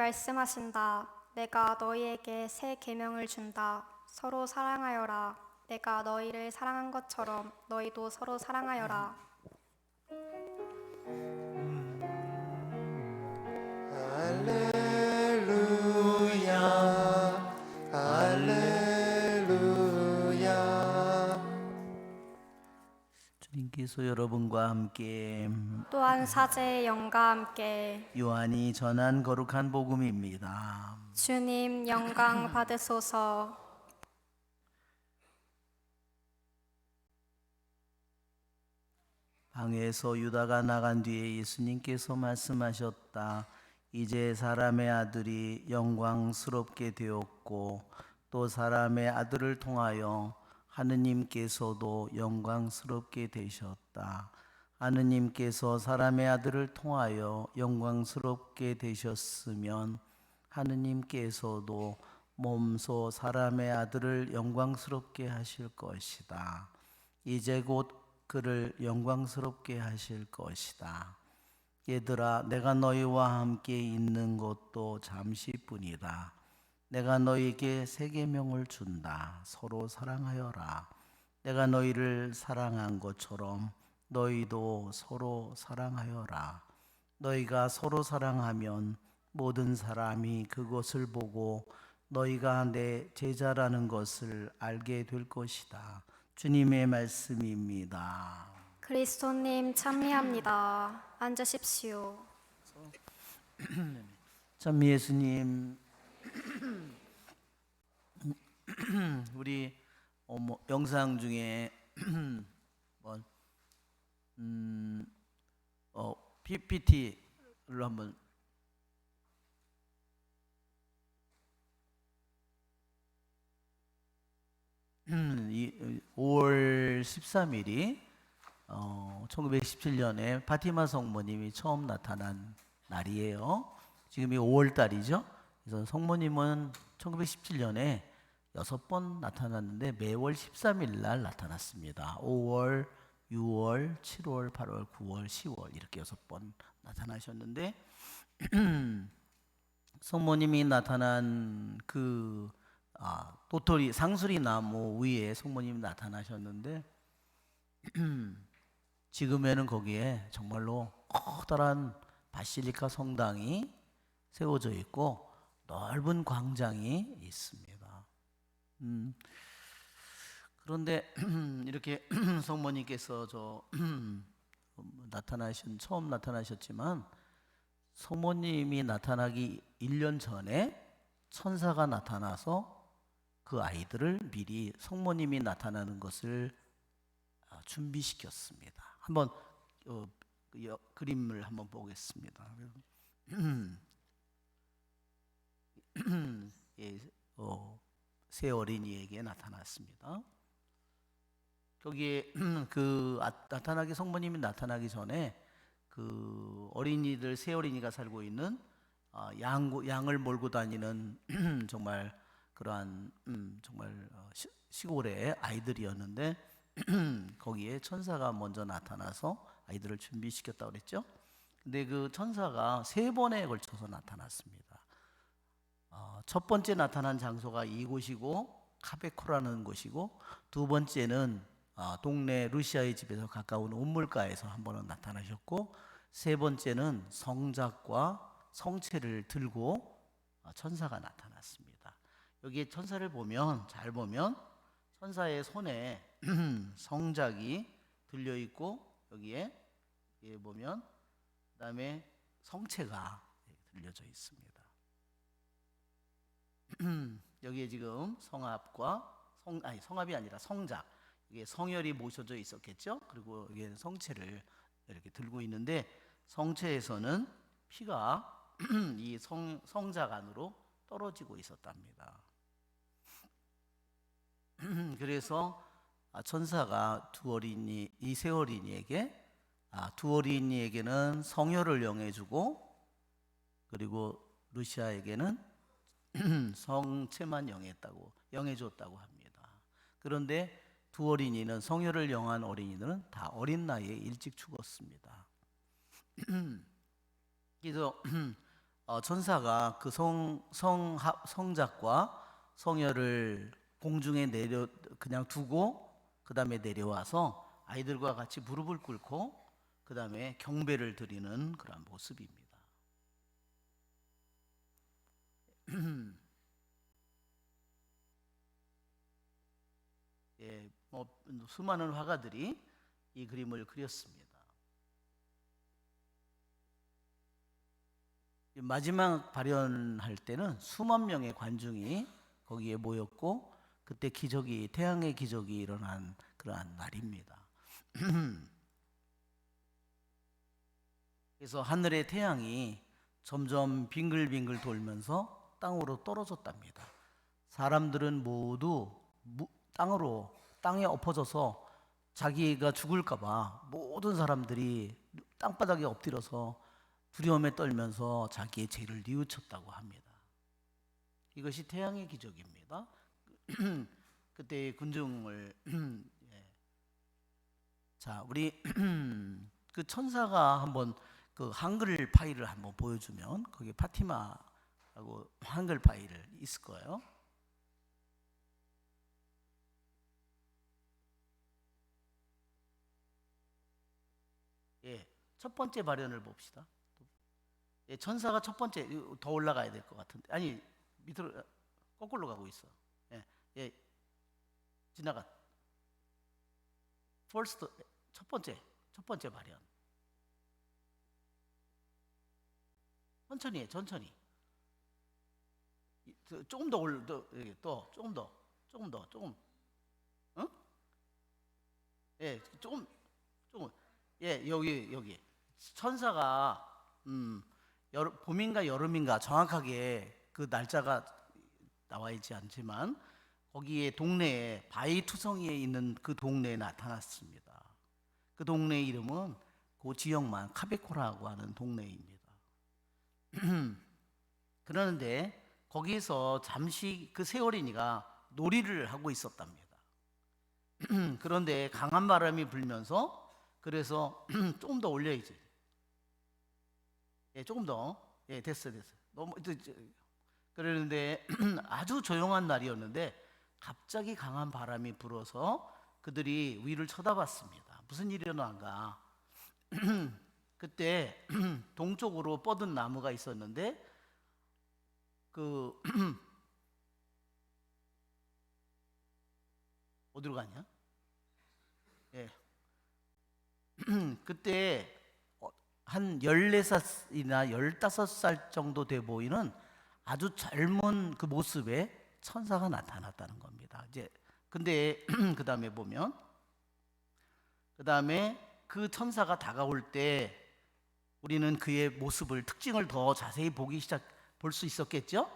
말씀하신다. 내가 너희에게 새 계명을 준다. 서로 사랑하여라. 내가 너희를 사랑한 것처럼 너희도 서로 사랑하여라. 할렐루야 할렐루야. 주님께서 여러분과 함께 또한 사제의 영과 함께 요한이 전한 거룩한 복음입니다. 주님 영광 받으소서. 방에서 유다가 나간 뒤에 예수님께서 말씀하셨다. 이제 사람의 아들이 영광스럽게 되었고 또 사람의 아들을 통하여 하느님께서도 영광스럽게 되셨다. 하느님께서 사람의 아들을 통하여 영광스럽게 되셨으면 하느님께서도 몸소 사람의 아들을 영광스럽게 하실 것이다. 이제 곧 그를 영광스럽게 하실 것이다. 얘들아, 내가 너희와 함께 있는 것도 잠시뿐이다. 내가 너희에게 새 계명을 준다. 서로 사랑하여라. 내가 너희를 사랑한 것처럼 너희도 서로 사랑하여라. 너희가 서로 사랑하면 모든 사람이 그것을 보고 너희가 내 제자라는 것을 알게 될 것이다. 주님의 말씀입니다. 그리스도님 찬미합니다. 앉으십시오. 참 예수님, 우리 영상 중에 PPT를 한번 이 5월 13일이 1917년에 파티마 성모님이 처음 나타난 날이에요. 지금이 5월 달이죠. 그래서 성모님은 1917년에 6번 나타났는데 매월 13일 날 나타났습니다. 5월, 6월, 7월, 8월, 9월, 10월 이렇게 6번 나타나셨는데 성모님이 나타난 그 도토리 상수리 나무 위에 성모님이 나타나셨는데 지금에는 거기에 정말로 커다란 바실리카 성당이 세워져 있고 넓은 광장이 있습니다. 그런데 이렇게 성모님께서 처음 나타나셨지만 성모님이 나타나기 1년 전에 천사가 나타나서 그 아이들을 미리 성모님이 나타나는 것을 준비시켰습니다. 한번 그림을 한번 보겠습니다. 예, 새 어린이에게 나타났습니다. 거기에 나타나기 성모님이 나타나기 전에 그 어린이들 새 어린이가 살고 있는 양을 몰고 다니는 정말 그러한 정말 시골의 아이들이었는데 거기에 천사가 먼저 나타나서 아이들을 준비시켰다고 그랬죠. 근데 그 천사가 3번에 걸쳐서 나타났습니다. 첫 번째 나타난 장소가 이곳이고 카베코라는 곳이고, 두 번째는 동네 루시아의 집에서 가까운 온물가에서 한 번은 나타나셨고, 세 번째는 성작과 성체를 들고 천사가 나타났습니다. 여기에 천사를 보면 잘 보면 천사의 손에 성작이 들려 있고 여기에 보면 그다음에 성체가 들려져 있습니다. 여기에 지금 성합이 아니라 성작, 이게 성혈이 모셔져 있었겠죠. 그리고 여기에 성체를 이렇게 들고 있는데 성체에서는 피가 이 성작 안으로 떨어지고 있었답니다. 그래서 천사가 이 세 어린이에게 두 어린이에게는 성혈을 영해주고, 그리고 루시아에게는 성체만 영해줬다고 합니다. 그런데 두 어린이는, 성혈을 영한 어린이들은 다 어린 나이에 일찍 죽었습니다. 그래서 천사가 그 성작과 성녀를 공중에 그냥 두고 그 다음에 내려와서 아이들과 같이 무릎을 꿇고 그 다음에 경배를 드리는 그런 모습입니다. 예, 수많은 화가들이 이 그림을 그렸습니다. 마지막 발연할 때는 수만 명의 관중이 거기에 모였고 그때 태양의 기적이 일어난 그러한 날입니다. 그래서 하늘의 태양이 점점 빙글빙글 돌면서 땅으로 떨어졌답니다. 사람들은 모두 땅에 엎어져서 자기가 죽을까봐 모든 사람들이 땅바닥에 엎드려서 두려움에 떨면서 자기의 죄를 뉘우쳤다고 합니다. 이것이 태양의 기적입니다. 그때의 군중을 자, 우리 그 천사가 한번 그 한글 파일을 한번 보여주면 거기 파티마라고 한글 파일을 있을 거예요. 예, 첫 번째 발연을 봅시다. 예, 천사가 첫 번째 더 올라가야 될 것 같은데 아니 밑으로 거꾸로 가고 있어. 예, 예, 지나가. first 첫 번째 발연. 천천히 해, 천천히. 조금 더 조금. 응? 예, 조금. 예, 여기 천사가 봄인가 여름인가 정확하게 그 날짜가 나와 있지 않지만 거기에 동네에 바위투성이에 있는 그 동네에 나타났습니다. 그 동네 이름은 그 지역만 카베코라고 하는 동네입니다. 그러는데 거기에서 잠시 그 세월이니가 놀이를 하고 있었답니다. 그런데 강한 바람이 불면서 그래서 조금 더 올려야지. 예, 조금 더. 예, 됐어. 너무 그러는데 아주 조용한 날이었는데 갑자기 강한 바람이 불어서 그들이 위를 쳐다봤습니다. 무슨 일이 일어난가? 그때 동쪽으로 뻗은 나무가 있었는데 그 어디로 갔냐? 예. 그때 한 14살이나 15살 정도 돼 보이는 아주 젊은 그 모습에 천사가 나타났다는 겁니다. 이제 근데 그 다음에 보면 그 다음에 그 천사가 다가올 때 우리는 그의 모습을 특징을 더 자세히 볼 수 있었겠죠?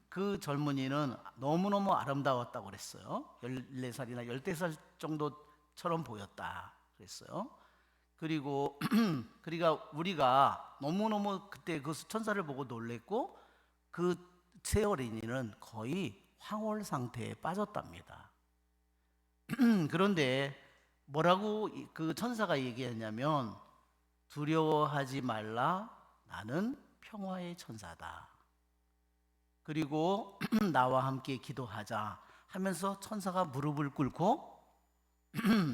그 젊은이는 너무너무 아름다웠다고 그랬어요. 14살이나 13살 정도처럼 보였다 그랬어요. 그리고 우리가 너무너무 그때 그 천사를 보고 놀랬고 그 새 어린이는 거의 황홀 상태에 빠졌답니다. 그런데 뭐라고 그 천사가 얘기했냐면 두려워하지 말라, 나는 평화의 천사다. 그리고 나와 함께 기도하자 하면서 천사가 무릎을 꿇고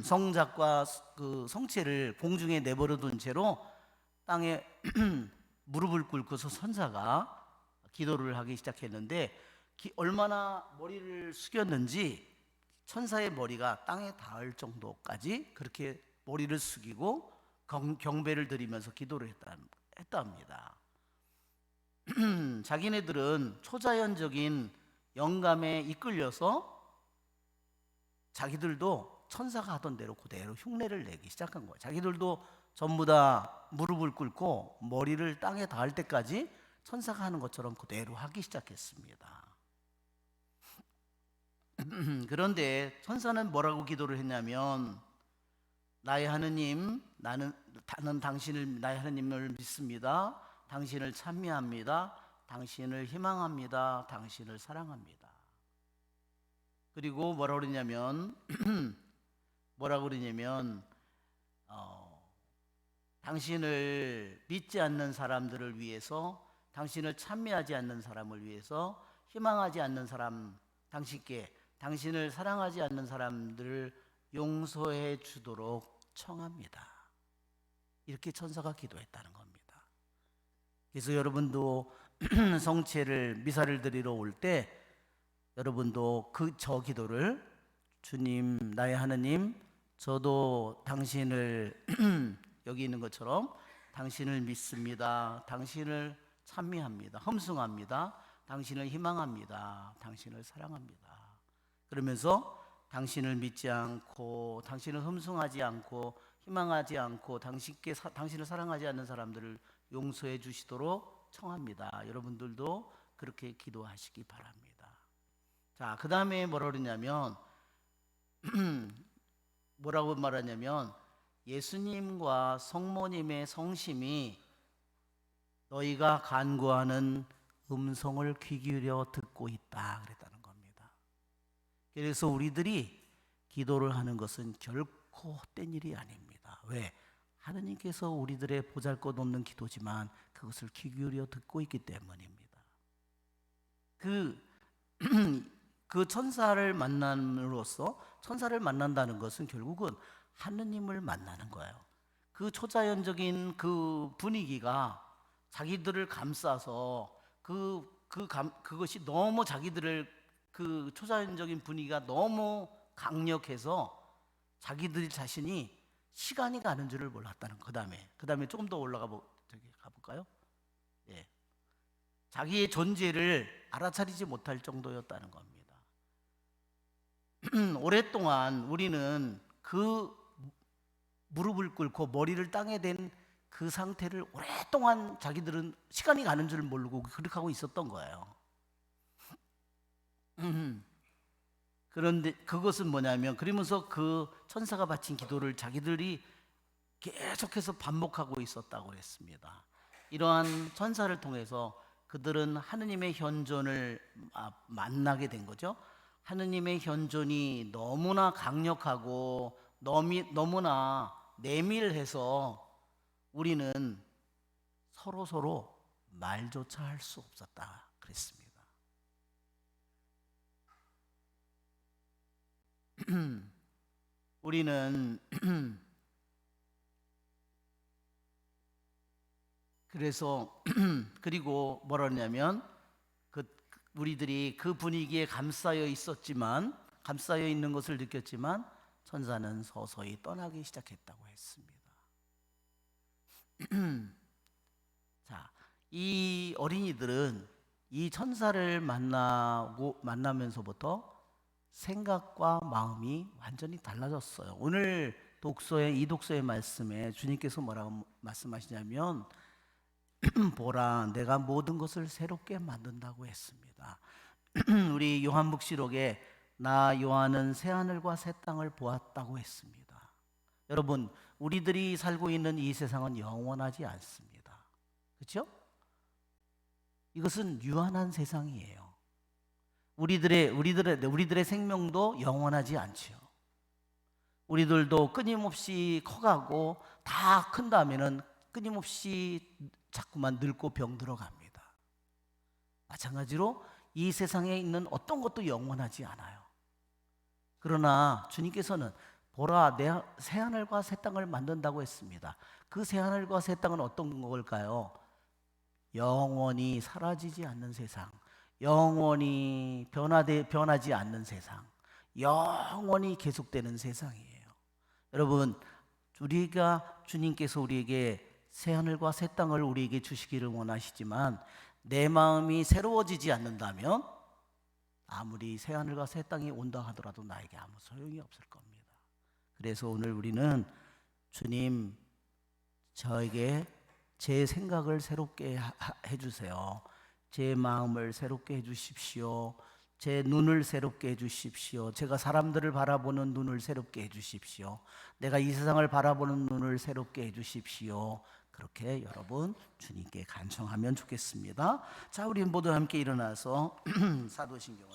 성작과 그 성체를 공중에 내버려 둔 채로 땅에 무릎을 꿇고서 천사가 기도를 하기 시작했는데 얼마나 머리를 숙였는지 천사의 머리가 땅에 닿을 정도까지 그렇게 머리를 숙이고 경배를 드리면서 기도를 했답니다. 자기네들은 초자연적인 영감에 이끌려서 자기들도 천사가 하던 대로 그대로 흉내를 내기 시작한 거예요. 자기들도 전부 다 무릎을 꿇고 머리를 땅에 닿을 때까지 천사가 하는 것처럼 그대로 하기 시작했습니다. 그런데 천사는 뭐라고 기도를 했냐면 나의 하느님, 나는 당신을 나의 하느님을 믿습니다. 당신을 찬미합니다. 당신을 희망합니다. 당신을 사랑합니다. 그리고 뭐라고 그러냐면 당신을 믿지 않는 사람들을 위해서, 당신을 찬미하지 않는 사람을 위해서, 희망하지 않는 사람, 당신을 사랑하지 않는 사람들을 용서해 주도록 청합니다. 이렇게 천사가 기도했다는 겁니다. 그래서 여러분도 성체를 미사를 드리러 올 때 여러분도 저 기도를, 주님, 나의 하느님, 저도 당신을 여기 있는 것처럼 당신을 믿습니다. 당신을 찬미합니다. 흠숭합니다. 당신을 희망합니다. 당신을 사랑합니다. 그러면서 당신을 믿지 않고, 당신을 흠숭하지 않고, 희망하지 않고, 당신을 사랑하지 않는 사람들을 용서해 주시도록 청합니다. 여러분들도 그렇게 기도하시기 바랍니다. 자, 그 다음에 뭐라고 그러냐면 뭐라고 말하냐면, 예수님과 성모님의 성심이 너희가 간구하는 음성을 귀 기울여 듣고 있다 그랬다는 겁니다. 그래서 우리들이 기도를 하는 것은 결코 헛된 일이 아닙니다. 왜? 하느님께서 우리들의 보잘것없는 기도지만 그것을 귀 기울여 듣고 있기 때문입니다. 그 천사를 만남으로써, 천사를 만난다는 것은 결국은 하느님을 만나는 거예요. 그 초자연적인 그 분위기가 자기들을 감싸서 그것이 너무 자기들을, 그 초자연적인 분위기가 너무 강력해서 자기들 자신이 시간이 가는 줄을 몰랐다는 거. 그 다음에 조금 더 가볼까요? 예. 자기의 존재를 알아차리지 못할 정도였다는 겁니다. 오랫동안 우리는 그 무릎을 꿇고 머리를 땅에 댄 그 상태를 오랫동안 자기들은 시간이 가는 줄 모르고 그렇게 하고 있었던 거예요. 그런데 그것은 뭐냐면, 그러면서 그 천사가 바친 기도를 자기들이 계속해서 반복하고 있었다고 했습니다. 이러한 천사를 통해서 그들은 하느님의 현존을 만나게 된 거죠. 하느님의 현존이 너무나 강력하고 너무나 내밀해서 우리는 서로 말조차 할 수 없었다 그랬습니다. 우리는 그래서 그리고 뭐라 하냐면, 우리들이 그 분위기에 감싸여 있는 것을 느꼈지만 천사는 서서히 떠나기 시작했다고 했습니다. 자, 이 어린이들은 이 천사를 만나면서부터 생각과 마음이 완전히 달라졌어요. 오늘 이 독서의 말씀에 주님께서 뭐라고 말씀하시냐면, 보라, 내가 모든 것을 새롭게 만든다고 했습니다. 우리 요한복시록에 나 요한은 새하늘과 새 땅을 보았다고 했습니다. 여러분, 우리들이 살고 있는 이 세상은 영원하지 않습니다. 그렇죠? 이것은 유한한 세상이에요. 우리들의 생명도 영원하지 않죠. 우리들도 끊임없이 커가고 다 큰 다음에는 끊임없이 자꾸만 늙고 병들어 갑니다. 마찬가지로 이 세상에 있는 어떤 것도 영원하지 않아요. 그러나 주님께서는 보라, 내 새하늘과 새 땅을 만든다고 했습니다. 그 새하늘과 새 땅은 어떤 걸까요? 영원히 사라지지 않는 세상, 영원히 변하지 않는 세상, 영원히 계속되는 세상이에요. 여러분, 주님께서 우리에게 새하늘과 새 땅을 우리에게 주시기를 원하시지만 내 마음이 새로워지지 않는다면 아무리 새하늘과 새 땅이 온다 하더라도 나에게 아무 소용이 없을 겁니다. 그래서 오늘 우리는 주님, 저에게 제 생각을 새롭게 해주세요. 제 마음을 새롭게 해주십시오. 제 눈을 새롭게 해주십시오. 제가 사람들을 바라보는 눈을 새롭게 해주십시오. 내가 이 세상을 바라보는 눈을 새롭게 해주십시오. 그렇게 여러분 주님께 간청하면 좋겠습니다. 자, 우리 모두 함께 일어나서 사도신경을